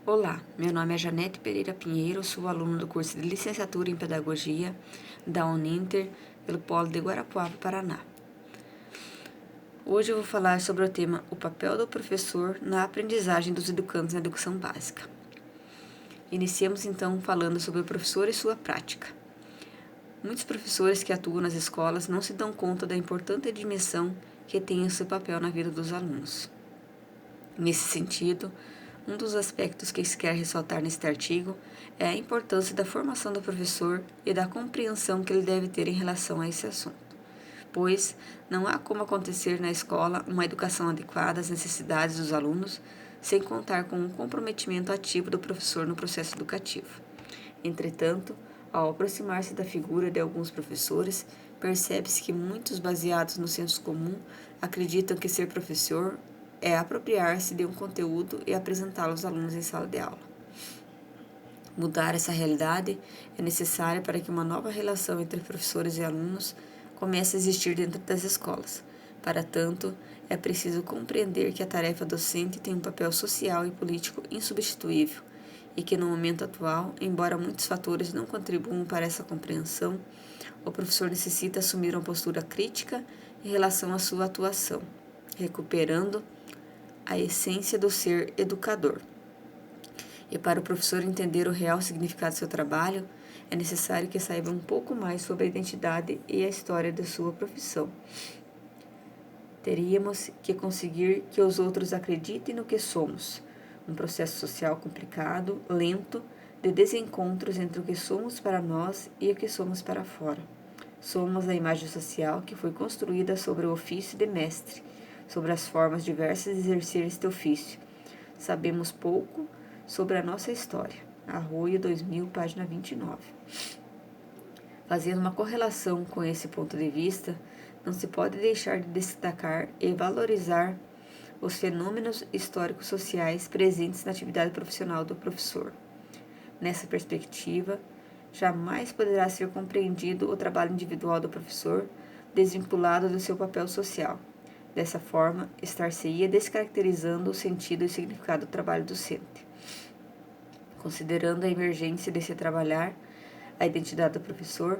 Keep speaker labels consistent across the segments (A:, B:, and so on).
A: Olá, meu nome é Janete Pereira Pinheiro, sou aluna do curso de Licenciatura em Pedagogia da Uninter, pelo Polo de Guarapuava, Paraná. Hoje eu vou falar sobre o tema O papel do professor na aprendizagem dos educandos na educação básica. Iniciamos então falando sobre o professor e sua prática. Muitos professores que atuam nas escolas não se dão conta da importante dimensão que tem o seu papel na vida dos alunos. Nesse sentido, um dos aspectos que se quer ressaltar neste artigo é a importância da formação do professor e da compreensão que ele deve ter em relação a esse assunto, pois não há como acontecer na escola uma educação adequada às necessidades dos alunos sem contar com um comprometimento ativo do professor no processo educativo. Entretanto, ao aproximar-se da figura de alguns professores, percebe-se que muitos, baseados no senso comum, acreditam que ser professor é apropriar-se de um conteúdo e apresentá-lo aos alunos em sala de aula. Mudar essa realidade é necessário para que uma nova relação entre professores e alunos comece a existir dentro das escolas. Para tanto, é preciso compreender que a tarefa docente tem um papel social e político insubstituível e que no momento atual, embora muitos fatores não contribuam para essa compreensão, o professor necessita assumir uma postura crítica em relação à sua atuação, recuperando a essência do ser educador. E para o professor entender o real significado do seu trabalho, é necessário que saiba um pouco mais sobre a identidade e a história de sua profissão. Teríamos que conseguir que os outros acreditem no que somos, um processo social complicado, lento, de desencontros entre o que somos para nós e o que somos para fora. Somos a imagem social que foi construída sobre o ofício de mestre, sobre as formas diversas de exercer este ofício. Sabemos pouco sobre a nossa história. Arroio 2000, página 29. Fazendo uma correlação com esse ponto de vista, não se pode deixar de destacar e valorizar os fenômenos históricos sociais presentes na atividade profissional do professor. Nessa perspectiva, jamais poderá ser compreendido o trabalho individual do professor desvinculado do seu papel social. Dessa forma, estar-se-ia descaracterizando o sentido e significado do trabalho docente. Considerando a emergência desse trabalhar, a identidade do professor,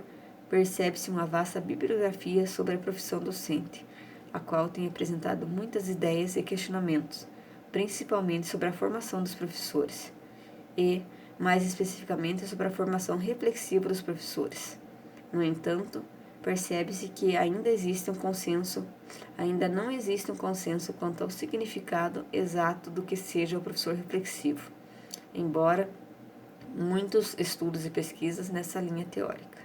A: percebe-se uma vasta bibliografia sobre a profissão docente, a qual tem apresentado muitas ideias e questionamentos, principalmente sobre a formação dos professores e, mais especificamente, sobre a formação reflexiva dos professores. No entanto, percebe-se que ainda não existe um consenso quanto ao significado exato do que seja o professor reflexivo, embora muitos estudos e pesquisas nessa linha teórica.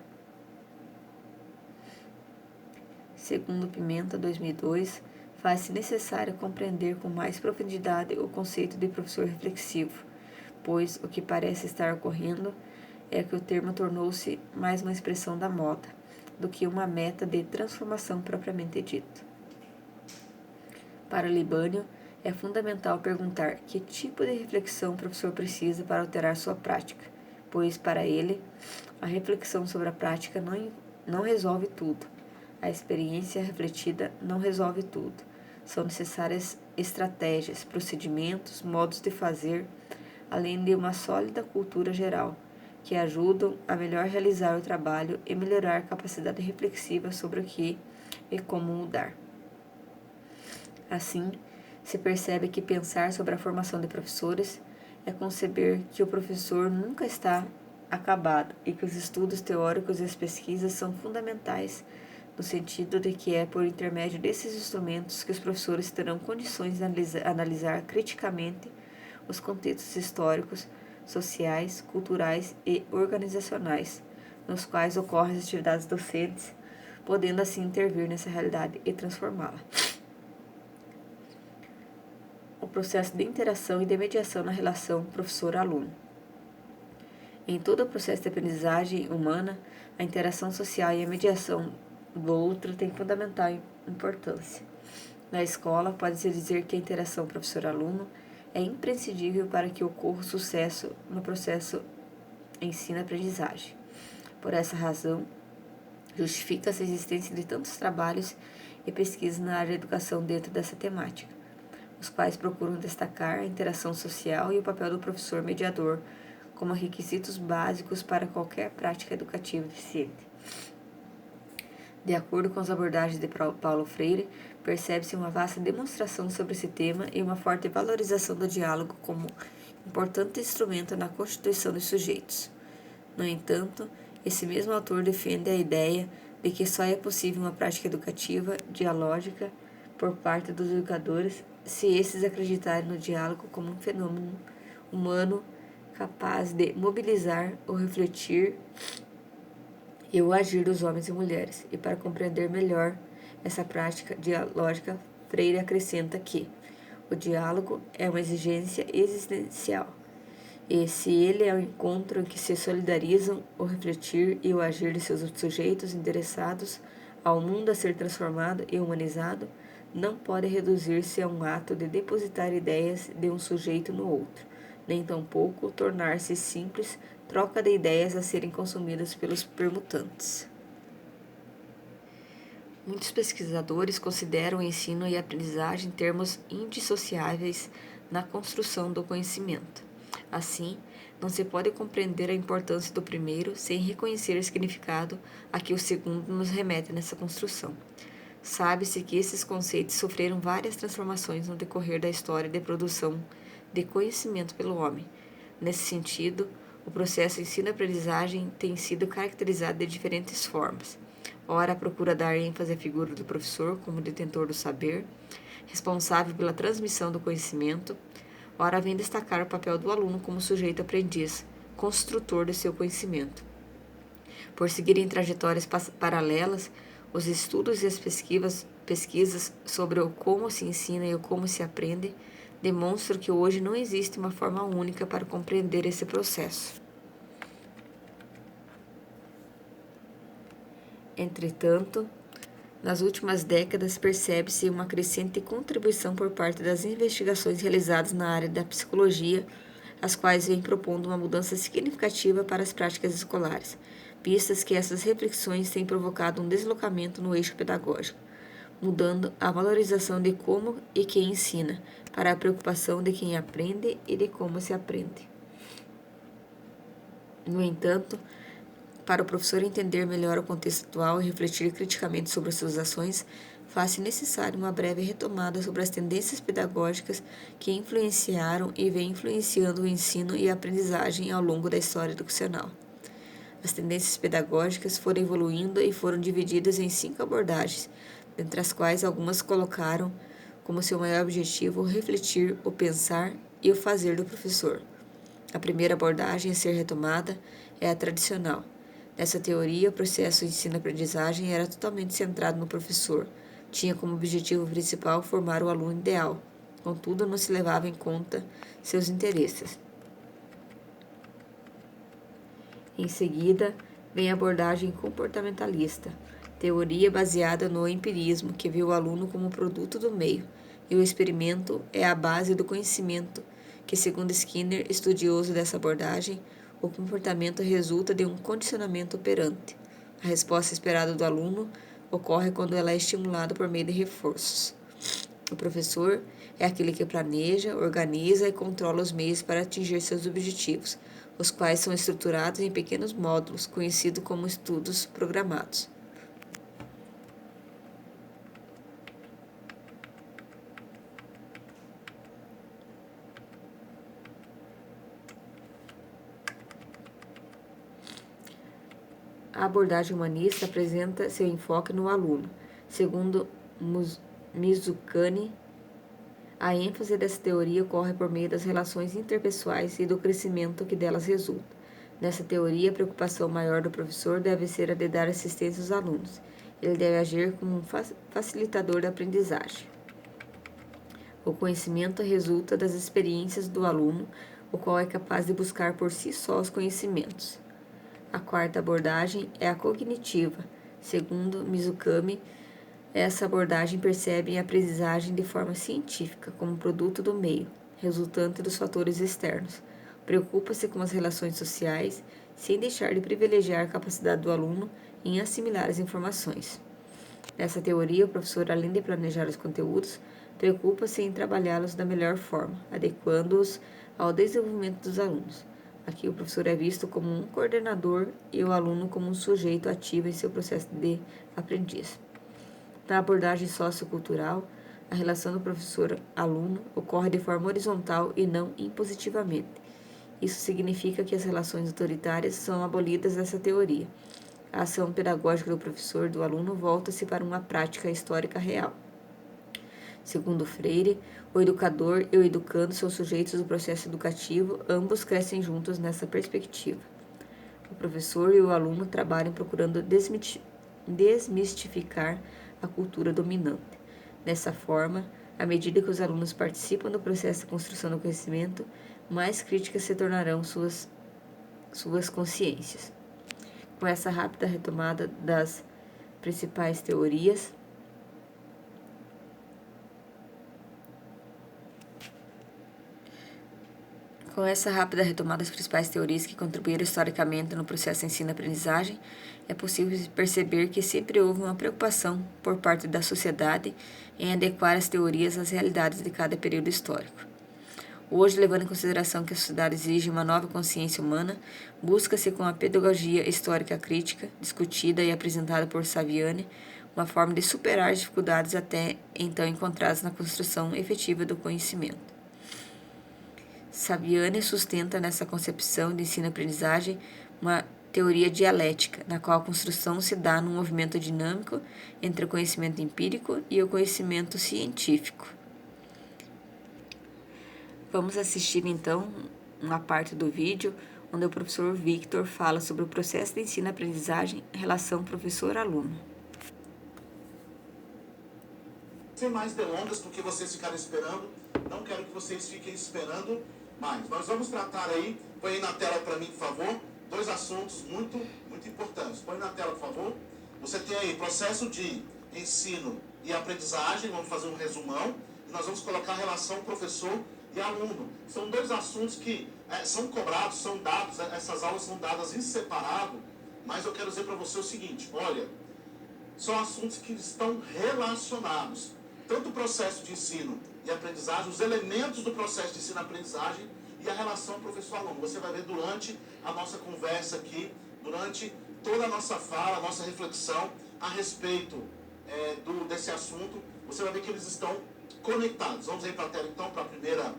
A: Segundo Pimenta, 2002, faz-se necessário compreender com mais profundidade o conceito de professor reflexivo, pois o que parece estar ocorrendo é que o termo tornou-se mais uma expressão da moda do que uma meta de transformação propriamente dita. Para Libânio, é fundamental perguntar que tipo de reflexão o professor precisa para alterar sua prática, pois, para ele, a reflexão sobre a prática não resolve tudo. A experiência refletida não resolve tudo. São necessárias estratégias, procedimentos, modos de fazer, além de uma sólida cultura geral, que ajudam a melhor realizar o trabalho e melhorar a capacidade reflexiva sobre o que e como mudar. Assim, se percebe que pensar sobre a formação de professores é conceber que o professor nunca está acabado e que os estudos teóricos e as pesquisas são fundamentais no sentido de que é por intermédio desses instrumentos que os professores terão condições de analisar criticamente os contextos históricos, sociais, culturais e organizacionais nos quais ocorrem as atividades docentes, podendo assim intervir nessa realidade e transformá-la. O processo de interação e de mediação na relação professor-aluno. Em todo o processo de aprendizagem humana, a interação social e a mediação do outro têm fundamental importância. Na escola, pode-se dizer que a interação professor-aluno é imprescindível para que ocorra sucesso no processo ensino-aprendizagem. Por essa razão, justifica-se a existência de tantos trabalhos e pesquisas na área da educação dentro dessa temática. os quais procuram destacar a interação social e o papel do professor mediador como requisitos básicos para qualquer prática educativa eficiente. De acordo com as abordagens de Paulo Freire, percebe-se uma vasta demonstração sobre esse tema e uma forte valorização do diálogo como importante instrumento na constituição dos sujeitos. No entanto, esse mesmo autor defende a ideia de que só é possível uma prática educativa dialógica por parte dos educadores se esses acreditarem no diálogo como um fenômeno humano capaz de mobilizar ou refletir e o agir dos homens e mulheres. E para compreender melhor essa prática dialógica, Freire acrescenta que o diálogo é uma exigência existencial. E se ele é o encontro em que se solidarizam o refletir e o agir de seus sujeitos interessados ao mundo a ser transformado e humanizado, não pode reduzir-se a um ato de depositar ideias de um sujeito no outro, nem tampouco tornar-se simples troca de ideias a serem consumidas pelos permutantes. Muitos pesquisadores consideram o ensino e a aprendizagem termos indissociáveis na construção do conhecimento. Assim, não se pode compreender a importância do primeiro sem reconhecer o significado a que o segundo nos remete nessa construção. Sabe-se que esses conceitos sofreram várias transformações no decorrer da história de produção de conhecimento pelo homem. Nesse sentido, o processo ensino-aprendizagem tem sido caracterizado de diferentes formas. Ora, procura dar ênfase à figura do professor como detentor do saber, responsável pela transmissão do conhecimento. Ora, vem destacar o papel do aluno como sujeito aprendiz, construtor de seu conhecimento. Por seguirem trajetórias paralelas, os estudos e as pesquisas sobre o como se ensina e o como se aprende demonstram que hoje não existe uma forma única para compreender esse processo. Entretanto, nas últimas décadas percebe-se uma crescente contribuição por parte das investigações realizadas na área da psicologia, as quais vêm propondo uma mudança significativa para as práticas escolares, vistas que essas reflexões têm provocado um deslocamento no eixo pedagógico, mudando a valorização de como e quem ensina, para a preocupação de quem aprende e de como se aprende. No entanto, para o professor entender melhor o contexto atual e refletir criticamente sobre suas ações, faz-se necessário uma breve retomada sobre as tendências pedagógicas que influenciaram e vêm influenciando o ensino e a aprendizagem ao longo da história educacional. As tendências pedagógicas foram evoluindo e foram divididas em 5 abordagens, dentre as quais algumas colocaram como seu maior objetivo o refletir, o pensar e o fazer do professor. A primeira abordagem a ser retomada é a tradicional. Nessa teoria, o processo de ensino-aprendizagem era totalmente centrado no professor. Tinha como objetivo principal formar o aluno ideal. Contudo, não se levava em conta seus interesses. Em seguida, vem a abordagem comportamentalista, teoria baseada no empirismo, que vê o aluno como produto do meio, e o experimento é a base do conhecimento, que, segundo Skinner, estudioso dessa abordagem, o comportamento resulta de um condicionamento operante. A resposta esperada do aluno ocorre quando ela é estimulada por meio de reforços. O professor é aquele que planeja, organiza e controla os meios para atingir seus objetivos, os quais são estruturados em pequenos módulos, conhecidos como estudos programados. A abordagem humanista apresenta seu enfoque no aluno. Segundo Mizukami, a ênfase dessa teoria ocorre por meio das relações interpessoais e do crescimento que delas resulta. Nessa teoria, a preocupação maior do professor deve ser a de dar assistência aos alunos. Ele deve agir como um facilitador da aprendizagem. O conhecimento resulta das experiências do aluno, o qual é capaz de buscar por si só os conhecimentos. A quarta abordagem é a cognitiva. Segundo Mizukami, essa abordagem percebe a aprendizagem de forma científica, como produto do meio, resultante dos fatores externos. Preocupa-se com as relações sociais, sem deixar de privilegiar a capacidade do aluno em assimilar as informações. Nessa teoria, o professor, além de planejar os conteúdos, preocupa-se em trabalhá-los da melhor forma, adequando-os ao desenvolvimento dos alunos. Aqui o professor é visto como um coordenador e o aluno como um sujeito ativo em seu processo de aprendiz. Na abordagem sociocultural, a relação do professor-aluno ocorre de forma horizontal e não impositivamente. Isso significa que as relações autoritárias são abolidas dessa teoria. A ação pedagógica do professor e do aluno volta-se para uma prática histórica real. Segundo Freire, o educador e o educando são sujeitos do processo educativo, ambos crescem juntos nessa perspectiva. O professor e o aluno trabalham procurando desmistificar a cultura dominante. Dessa forma, à medida que os alunos participam do processo de construção do conhecimento, mais críticas se tornarão suas consciências. Com essa rápida retomada das principais teorias, que contribuíram historicamente no processo de ensino-aprendizagem, é possível perceber que sempre houve uma preocupação por parte da sociedade em adequar as teorias às realidades de cada período histórico. Hoje, levando em consideração que a sociedade exige uma nova consciência humana, busca-se com a pedagogia histórica crítica, discutida e apresentada por Saviani, uma forma de superar as dificuldades até então encontradas na construção efetiva do conhecimento. Saviani sustenta nessa concepção de ensino-aprendizagem uma teoria dialética, na qual a construção se dá num movimento dinâmico entre o conhecimento empírico e o conhecimento científico. Vamos assistir então uma parte do vídeo onde o professor Victor fala sobre o processo de ensino-aprendizagem, relação professor-aluno.
B: Sem mais delongas, porque vocês ficaram esperando, não quero que vocês fiquem esperando mais. Nós vamos tratar aí, põe aí na tela para mim, por favor, dois assuntos muito importantes. Põe na tela, por favor. Você tem aí processo de ensino e aprendizagem, vamos fazer um resumão, e nós vamos colocar a relação professor e aluno. São dois assuntos que são cobrados, são dados, essas aulas são dadas em separado, mas eu quero dizer para você o seguinte, olha, são assuntos que estão relacionados, tanto o processo de ensino e aprendizagem, os elementos do processo de ensino e aprendizagem e a relação professor-aluno. Você vai ver durante a nossa conversa aqui, durante toda a nossa fala, a nossa reflexão a respeito desse assunto, você vai ver que eles estão conectados. Vamos aí para a tela então, para a primeira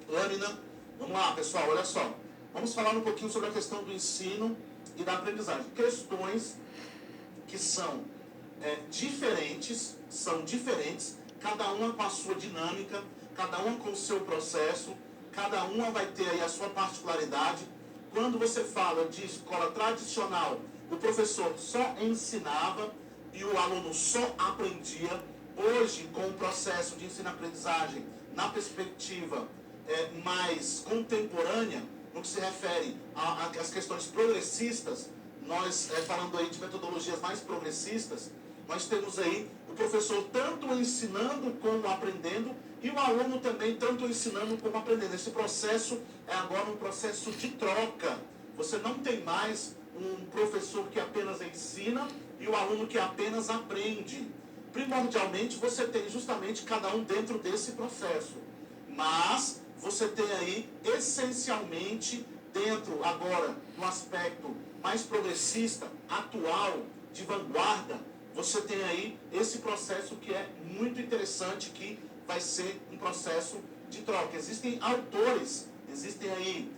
B: lâmina. Vamos lá, pessoal, olha só. Vamos falar um pouquinho sobre a questão do ensino e da aprendizagem. Questões que são diferentes, cada uma com a sua dinâmica, cada uma com o seu processo, cada uma vai ter aí a sua particularidade. Quando você fala de escola tradicional, o professor só ensinava e o aluno só aprendia. Hoje, com o processo de ensino-aprendizagem na perspectiva mais contemporânea, no que se refere às questões progressistas, nós falando aí de metodologias mais progressistas, nós temos aí o professor tanto ensinando como aprendendo e o aluno também tanto ensinando como aprendendo. Esse processo é agora um processo de troca. Você não tem mais um professor que apenas ensina e o aluno que apenas aprende. Primordialmente você tem justamente cada um dentro desse processo. Mas você tem aí essencialmente dentro agora no aspecto mais progressista, atual, de vanguarda, você tem aí esse processo que é muito interessante, que vai ser um processo de troca. Existem autores, existem aí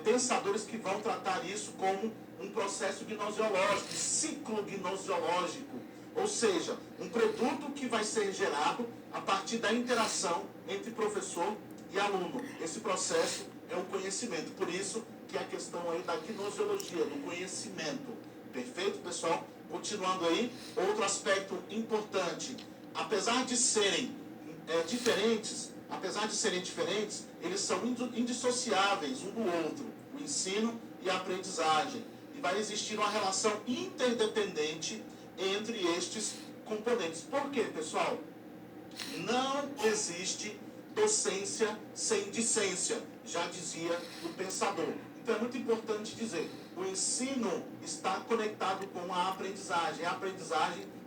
B: pensadores que vão tratar isso como um processo gnosiológico, ciclo gnosiológico, ou seja, um produto que vai ser gerado a partir da interação entre professor e aluno. Esse processo é o conhecimento, por isso que é a questão aí da gnosiologia, do conhecimento. Perfeito, pessoal? Continuando aí, outro aspecto importante, apesar de serem diferentes, eles são indissociáveis um do outro, o ensino e a aprendizagem. E vai existir uma relação interdependente entre estes componentes. Por quê, pessoal? Não existe docência sem discência, já dizia o pensador. Então é muito importante dizer, o ensino está conectado com a aprendizagem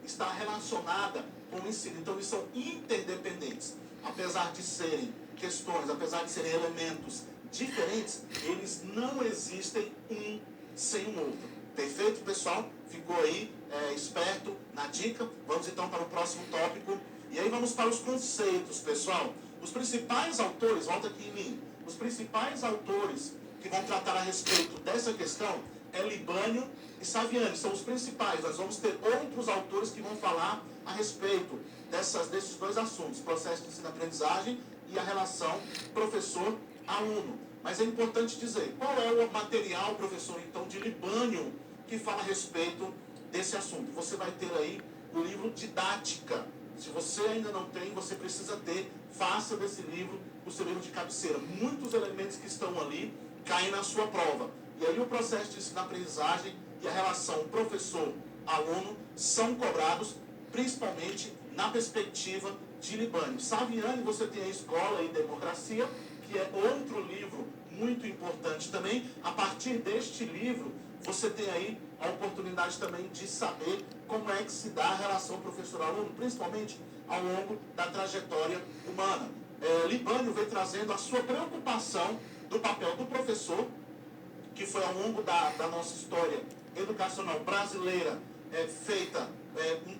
B: está relacionada com o ensino. Então, eles são interdependentes. Apesar de serem questões, apesar de serem elementos diferentes, eles não existem um sem o outro. Perfeito, pessoal? Ficou aí esperto na dica? Vamos então para o próximo tópico. E aí vamos para os conceitos, pessoal. Os principais autores, volta aqui em mim, os principais autores que vão tratar a respeito dessa questão é Libânio e Saviani, são os principais. Nós vamos ter outros autores que vão falar a respeito desses dois assuntos, processo de ensino-aprendizagem e a relação professor-aluno. Mas é importante dizer, qual é o material, professor, então, de Libânio, que fala a respeito desse assunto? Você vai ter aí o livro Didática. Se você ainda não tem, você precisa ter, faça desse livro o seu livro de cabeceira. Muitos elementos que estão ali caem na sua prova. E aí o processo de ensino-aprendizagem e a relação professor-aluno são cobrados, principalmente na perspectiva de Libânio. Saviani, você tem a Escola e Democracia, que é outro livro muito importante também. A partir deste livro, você tem aí a oportunidade também de saber como é que se dá a relação professor-aluno, principalmente ao longo da trajetória humana. Libânio vem trazendo a sua preocupação do papel do professor, que foi ao longo da nossa história educacional brasileira feita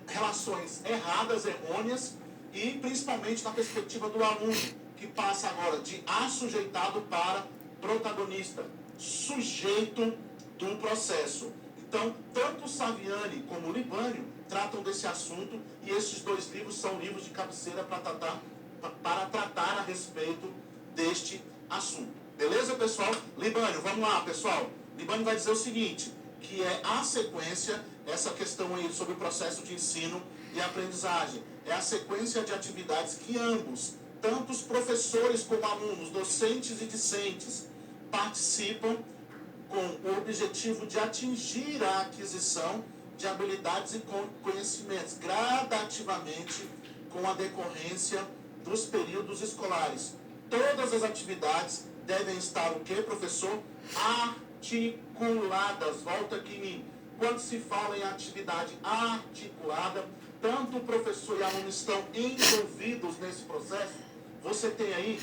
B: relações erradas, errôneas, e principalmente na perspectiva do aluno, que passa agora de assujeitado para protagonista, sujeito do processo. Então, tanto Saviani como Libânio tratam desse assunto, e esses dois livros são livros de cabeceira para tratar a respeito deste assunto. Beleza, pessoal? Libânio, vamos lá, pessoal. Libânio vai dizer o seguinte, que é a sequência, essa questão aí sobre o processo de ensino e aprendizagem, é a sequência de atividades que ambos, tanto os professores como alunos, docentes e discentes, participam com o objetivo de atingir a aquisição de habilidades e conhecimentos gradativamente com a decorrência dos períodos escolares. Todas as atividades devem estar o quê, professor? Articuladas. Volta aqui em mim. Quando se fala em atividade articulada, tanto o professor e o aluno estão envolvidos nesse processo. Você tem aí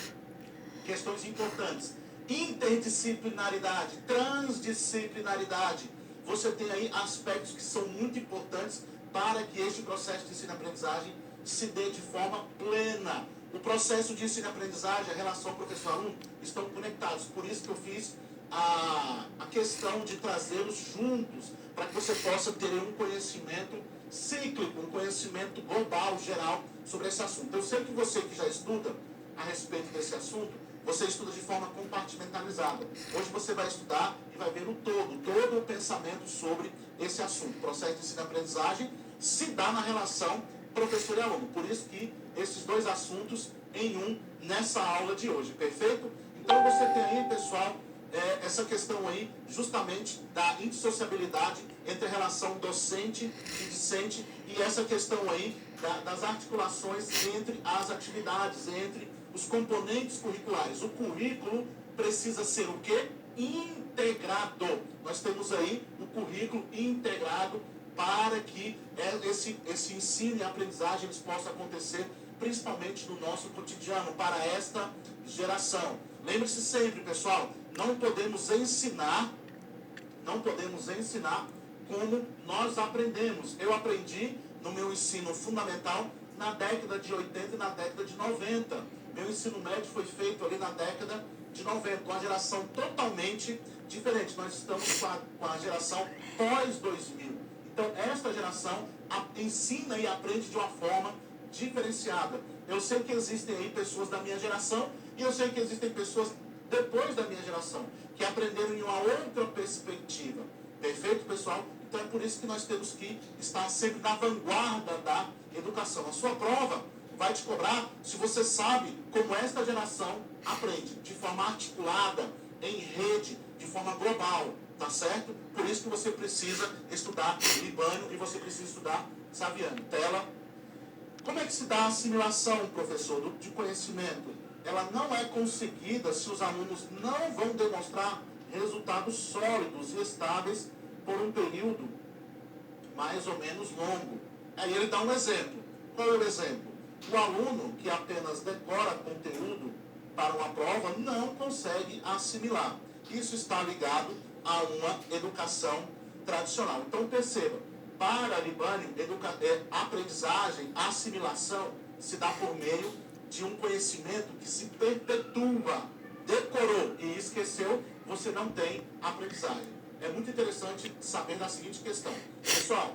B: questões importantes. Interdisciplinaridade, transdisciplinaridade. Você tem aí aspectos que são muito importantes para que este processo de ensino-aprendizagem se dê de forma plena. O processo de ensino-aprendizagem, a relação professor-aluno estão conectados. Por isso que eu fiz a questão de trazê-los juntos, para que você possa ter um conhecimento cíclico, um conhecimento global, geral, sobre esse assunto. Eu sei que você que já estuda a respeito desse assunto, você estuda de forma compartimentalizada. Hoje você vai estudar e vai ver o todo o pensamento sobre esse assunto. O processo de ensino-aprendizagem se dá na relação professor e aluno. Por isso que esses dois assuntos em um nessa aula de hoje, perfeito? Então você tem aí, pessoal, essa questão aí justamente da indissociabilidade entre a relação docente e discente e essa questão aí das articulações entre as atividades, entre os componentes curriculares. O currículo precisa ser o quê? Integrado. Nós temos aí o currículo integrado para que esse ensino e aprendizagem eles possam acontecer principalmente no nosso cotidiano, para esta geração. Lembre-se sempre, pessoal, não podemos ensinar como nós aprendemos. Eu aprendi no meu ensino fundamental na década de 80 e na década de 90. Meu ensino médio foi feito ali na década de 90, uma geração totalmente diferente. Nós estamos com a geração pós-2000. Então, esta geração ensina e aprende de uma forma diferenciada. Eu sei que existem aí pessoas da minha geração e eu sei que existem pessoas depois da minha geração que aprenderam em uma outra perspectiva. Perfeito, pessoal? Então, é por isso que nós temos que estar sempre na vanguarda da educação. A sua prova vai te cobrar se você sabe como esta geração aprende, de forma articulada, em rede, de forma global, tá certo? Por isso que você precisa estudar Libânio e você precisa estudar Saviani. Tela. Como é que se dá a assimilação, professor, de conhecimento? Ela não é conseguida se os alunos não vão demonstrar resultados sólidos e estáveis por um período mais ou menos longo. Aí ele dá um exemplo. Qual é o exemplo? O aluno que apenas decora conteúdo para uma prova não consegue assimilar. Isso está ligado a uma educação tradicional. Então perceba, para Libânio, aprendizagem, assimilação se dá por meio de um conhecimento que se perpetua. Decorou e esqueceu, você não tem aprendizagem. É muito interessante saber da seguinte questão. Pessoal,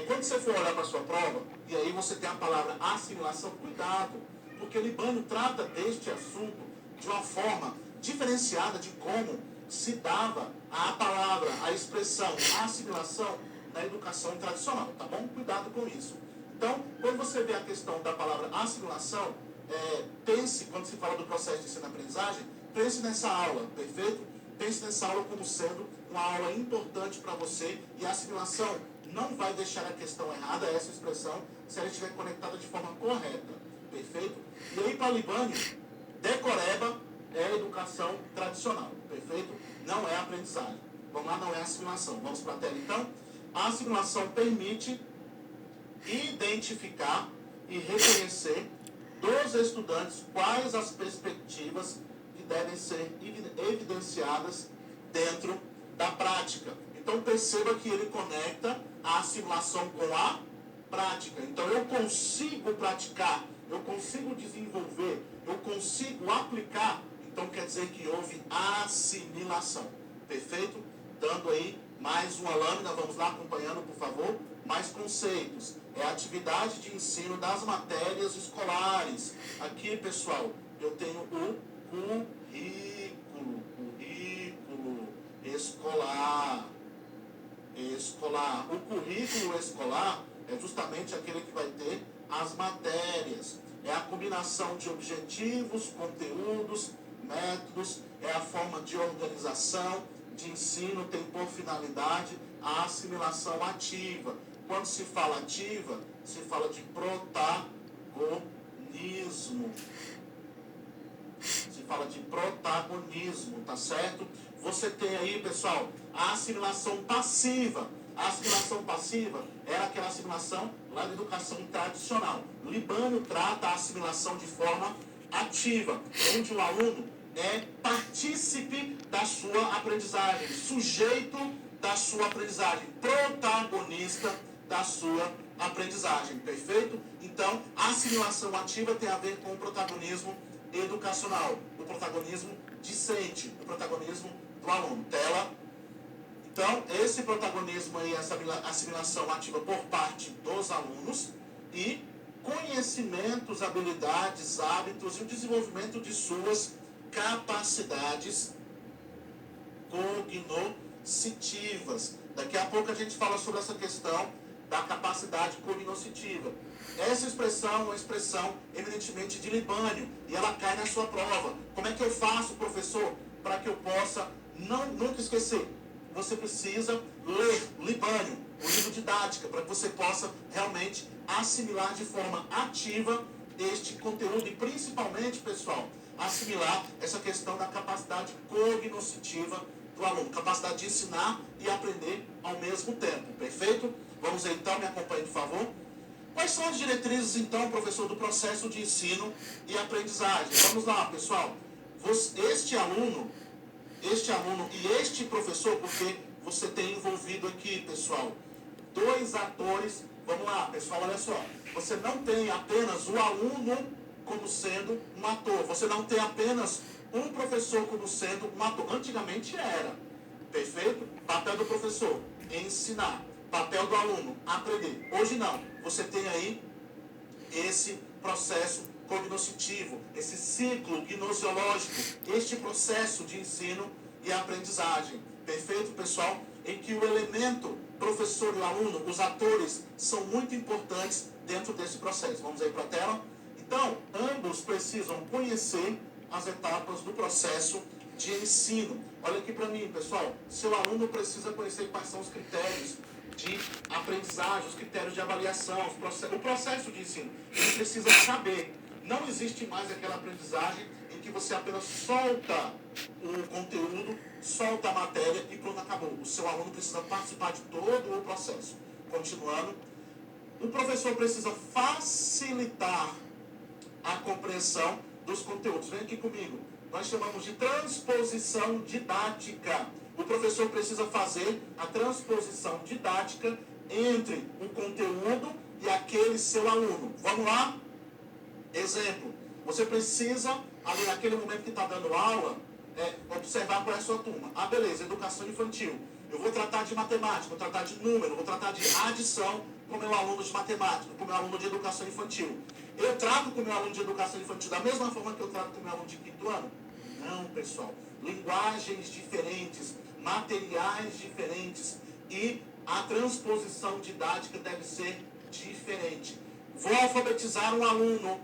B: quando você for olhar para a sua prova, e aí você tem a palavra assimilação, cuidado, porque Libânio trata deste assunto de uma forma diferenciada de como se dava a palavra, a expressão assimilação na educação tradicional, tá bom? Cuidado com isso. Então, quando você vê a questão da palavra assimilação, pense, quando se fala do processo de ensino-aprendizagem, pense nessa aula, perfeito? Pense nessa aula como sendo uma aula importante para você, e a assimilação não vai deixar a questão errada, essa expressão, se ela estiver conectada de forma correta, perfeito? E aí, para Libânio, decoreba é educação tradicional, perfeito? Não é aprendizagem. Vamos lá, não é assimilação. Vamos para a tela, então. A assimilação permite identificar e reconhecer dos estudantes quais as perspectivas que devem ser evidenciadas dentro da prática. Então perceba que ele conecta a assimilação com a prática. Então eu consigo praticar, eu consigo desenvolver, eu consigo aplicar, então quer dizer que houve assimilação. Perfeito? Dando aí mais uma lâmina, vamos lá acompanhando, por favor. Mais conceitos. É a atividade de ensino das matérias escolares. Aqui, pessoal, eu tenho o currículo escolar. O currículo escolar é justamente aquele que vai ter as matérias. É a combinação de objetivos, conteúdos, métodos, é a forma de organização de ensino, tem por finalidade a assimilação ativa. Quando se fala ativa, se fala de protagonismo. Se fala de protagonismo, tá certo? Você tem aí, pessoal, a assimilação passiva. A assimilação passiva era aquela assimilação lá da educação tradicional. Libânio trata a assimilação de forma ativa, onde o aluno é partícipe da sua aprendizagem, sujeito da sua aprendizagem, protagonista da sua aprendizagem, perfeito? Então, a assimilação ativa tem a ver com o protagonismo educacional, o protagonismo discente, o protagonismo do aluno. Tela. Então, esse protagonismo aí, essa assimilação ativa por parte dos alunos e conhecimentos, habilidades, hábitos e o desenvolvimento de suas capacidades cognoscitivas. Daqui a pouco a gente fala sobre essa questão da capacidade cognoscitiva. Essa expressão é uma expressão eminentemente de Libânio e ela cai na sua prova. Como é que eu faço, professor, para que eu possa nunca esquecer? Você precisa ler Libânio, o livro didática, para que você possa realmente assimilar de forma ativa este conteúdo e principalmente, pessoal, assimilar essa questão da capacidade cognoscitiva do aluno, capacidade de ensinar e aprender ao mesmo tempo, perfeito? Vamos então, me acompanhe, por favor. Quais são as diretrizes, então, professor, do processo de ensino e aprendizagem? Vamos lá, pessoal. Este aluno e este professor, porque você tem envolvido aqui, pessoal, dois atores. Vamos lá, pessoal, olha só. Você não tem apenas o aluno como sendo um ator. Você não tem apenas um professor como sendo um ator. Antigamente era. Perfeito? Papel do professor, ensinar. Papel do aluno, aprender. Hoje não. Você tem aí esse processo cognoscitivo, esse ciclo gnosiológico, este processo de ensino e aprendizagem. Perfeito, pessoal? Em que o elemento professor e o aluno, os atores, são muito importantes dentro desse processo. Vamos aí para a tela? Então, ambos precisam conhecer as etapas do processo de ensino. Olha aqui para mim, pessoal. Seu aluno precisa conhecer quais são os critérios de aprendizagem, os critérios de avaliação, o processo de ensino. Ele precisa saber. Não existe mais aquela aprendizagem em que você apenas solta o conteúdo, solta a matéria e pronto, acabou. O seu aluno precisa participar de todo o processo. Continuando. O professor precisa facilitar a compreensão dos conteúdos. Vem aqui comigo. Nós chamamos de transposição didática. O professor precisa fazer a transposição didática entre o conteúdo e aquele seu aluno. Vamos lá? Exemplo. Você precisa, ali naquele momento que está dando aula, observar qual é a sua turma. Ah, beleza, educação infantil. Eu vou tratar de matemática, vou tratar de número, vou tratar de adição com o meu aluno de matemática, com o meu aluno de educação infantil. Eu trato com o meu aluno de educação infantil da mesma forma que eu trato com o meu aluno de quinto ano? Não, pessoal. Linguagens diferentes, materiais diferentes e a transposição didática deve ser diferente. Vou alfabetizar um aluno,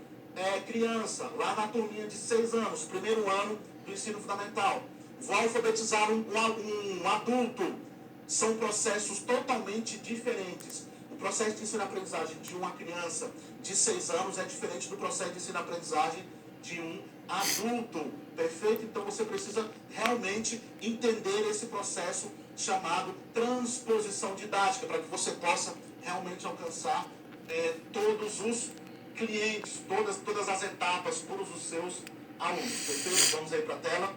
B: criança, lá na turminha de 6 anos, primeiro ano do ensino fundamental. Vou alfabetizar um adulto. São processos totalmente diferentes. O processo de ensino-aprendizagem de uma criança de 6 anos é diferente do processo de ensino-aprendizagem de um adulto. Perfeito? Então você precisa realmente entender esse processo chamado transposição didática, para que você possa realmente alcançar todos os clientes, todas as etapas, todos os seus alunos. Perfeito? Vamos aí para a tela.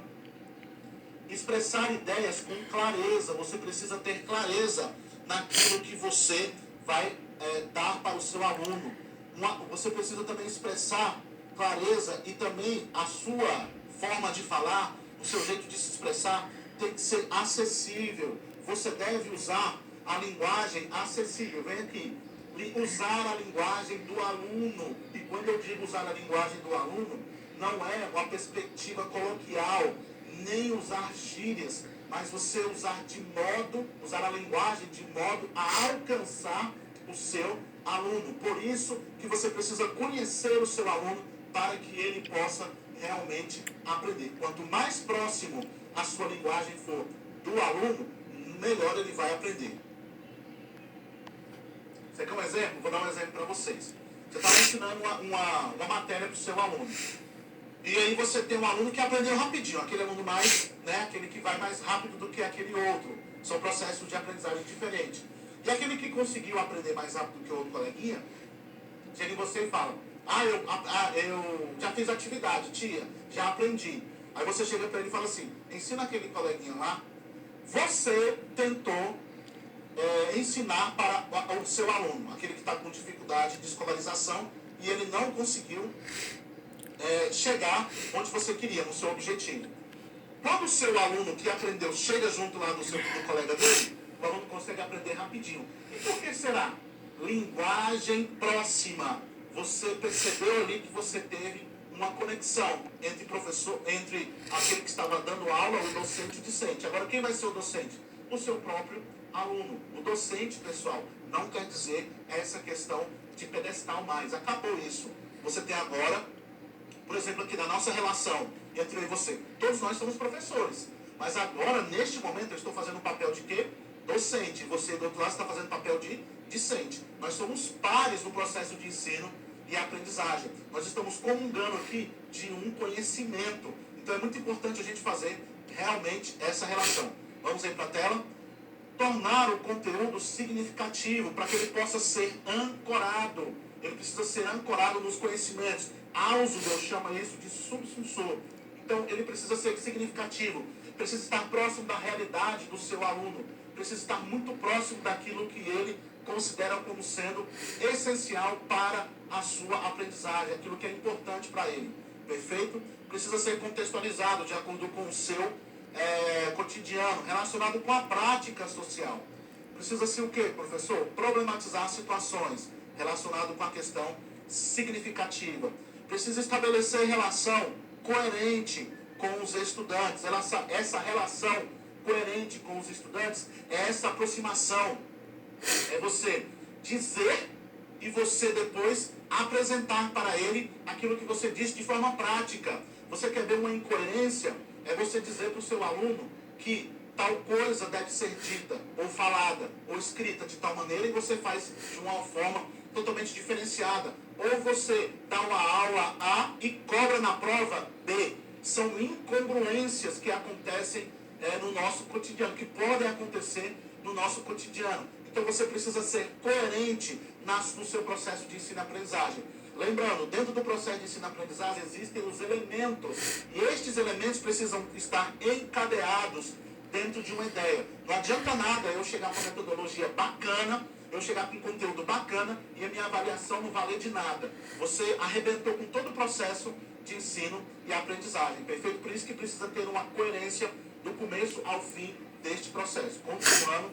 B: Expressar ideias com clareza. Você precisa ter clareza naquilo que você vai dar para o seu aluno. Você precisa também expressar clareza e também a sua forma de falar, o seu jeito de se expressar tem que ser acessível. Você deve usar a linguagem acessível. Vem aqui. Usar a linguagem do aluno. E quando eu digo usar a linguagem do aluno, não é uma perspectiva coloquial, nem usar gírias, mas você usar a linguagem de modo a alcançar o seu aluno. Por isso que você precisa conhecer o seu aluno para que ele possa realmente aprender. Quanto mais próximo a sua linguagem for do aluno, melhor ele vai aprender. Você quer um exemplo? Vou dar um exemplo para vocês. Você está ensinando uma matéria para o seu aluno. E aí você tem um aluno que aprendeu rapidinho, aquele aluno mais, aquele que vai mais rápido do que aquele outro. São processos de aprendizagem diferentes. E aquele que conseguiu aprender mais rápido do que o outro coleguinha, chega em você e fala, eu já fiz atividade, tia, já aprendi. Aí você chega para ele e fala assim, ensina aquele coleguinha lá, você tentou ensinar para o seu aluno, aquele que está com dificuldade de escolarização, e ele não conseguiu chegar onde você queria, no seu objetivo. Quando o seu aluno que aprendeu chega junto lá do colega dele, o aluno consegue aprender rapidinho. E por que será? Linguagem próxima. Você percebeu ali que você teve uma conexão entre aquele que estava dando aula, o docente e o discente. Agora, quem vai ser o docente? O seu próprio aluno. O docente, pessoal, não quer dizer essa questão de pedestal mais. Acabou isso. Você tem agora, por exemplo, aqui na nossa relação entre eu e você. Todos nós somos professores. Mas agora, neste momento, eu estou fazendo um papel de quê? Docente. Você, do outro lado, está fazendo papel de discente. Nós somos pares no processo de ensino e aprendizagem. Nós estamos comungando aqui de um conhecimento. Então, é muito importante a gente fazer realmente essa relação. Vamos aí para a tela. Tornar o conteúdo significativo para que ele possa ser ancorado. Ele precisa ser ancorado nos conhecimentos. Ausubel chama isso de subsunsor. Então, ele precisa ser significativo. Precisa estar próximo da realidade do seu aluno. Precisa estar muito próximo daquilo que ele considera como sendo essencial para a sua aprendizagem, aquilo que é importante para ele. Perfeito? Precisa ser contextualizado de acordo com o seu cotidiano, relacionado com a prática social. Precisa ser o quê, professor? Problematizar situações relacionado com a questão significativa. Precisa estabelecer relação coerente com os estudantes. Essa relação coerente com os estudantes é essa aproximação. É você dizer e você depois apresentar para ele aquilo que você disse de forma prática. Você quer ver uma incoerência? É você dizer para o seu aluno que tal coisa deve ser dita, ou falada, ou escrita de tal maneira, e você faz de uma forma totalmente diferenciada. Ou você dá uma aula A e cobra na prova B. São incongruências que acontecem no nosso cotidiano, que podem acontecer no nosso cotidiano. Então você precisa ser coerente no seu processo de ensino-aprendizagem. Lembrando, dentro do processo de ensino-aprendizagem existem os elementos, e estes elementos precisam estar encadeados dentro de uma ideia. Não adianta nada eu chegar com uma metodologia bacana, eu chegar com um conteúdo bacana e a minha avaliação não valer de nada. Você arrebentou com todo o processo de ensino e aprendizagem, perfeito? Por isso que precisa ter uma coerência do começo ao fim deste processo. Continuando,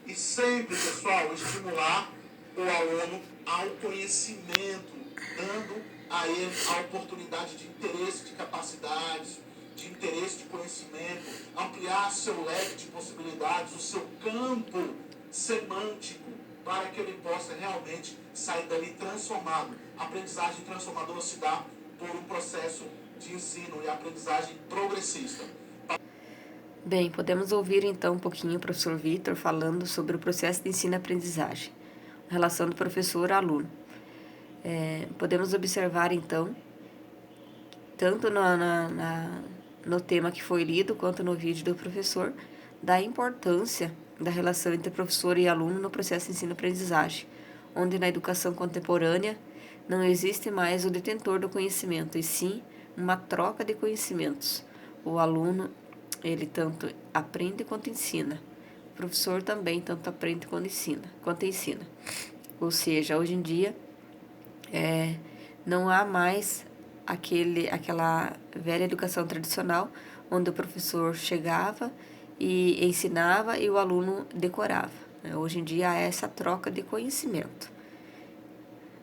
B: e sempre, pessoal, estimular o aluno ao conhecimento, dando a ele a oportunidade de interesse, de capacidades, de interesse, de conhecimento, ampliar seu leque de possibilidades, o seu campo semântico, para que ele possa realmente sair dali transformado. A aprendizagem transformadora se dá por um processo de ensino e aprendizagem progressista.
A: Bem, podemos ouvir então um pouquinho o professor Vitor falando sobre o processo de ensino e aprendizagem, a relação do professor-aluno. Podemos observar então, tanto no tema que foi lido quanto no vídeo do professor, da importância da relação entre professor e aluno no processo de ensino e aprendizagem, onde na educação contemporânea não existe mais o detentor do conhecimento, e sim uma troca de conhecimentos. O aluno, ele tanto aprende quanto ensina. O professor também tanto aprende quanto ensina. Ou seja, hoje em dia não há mais aquela velha educação tradicional, onde o professor chegava e ensinava e o aluno decorava. Hoje em dia há essa troca de conhecimento.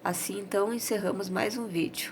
A: Assim, então, encerramos mais um vídeo.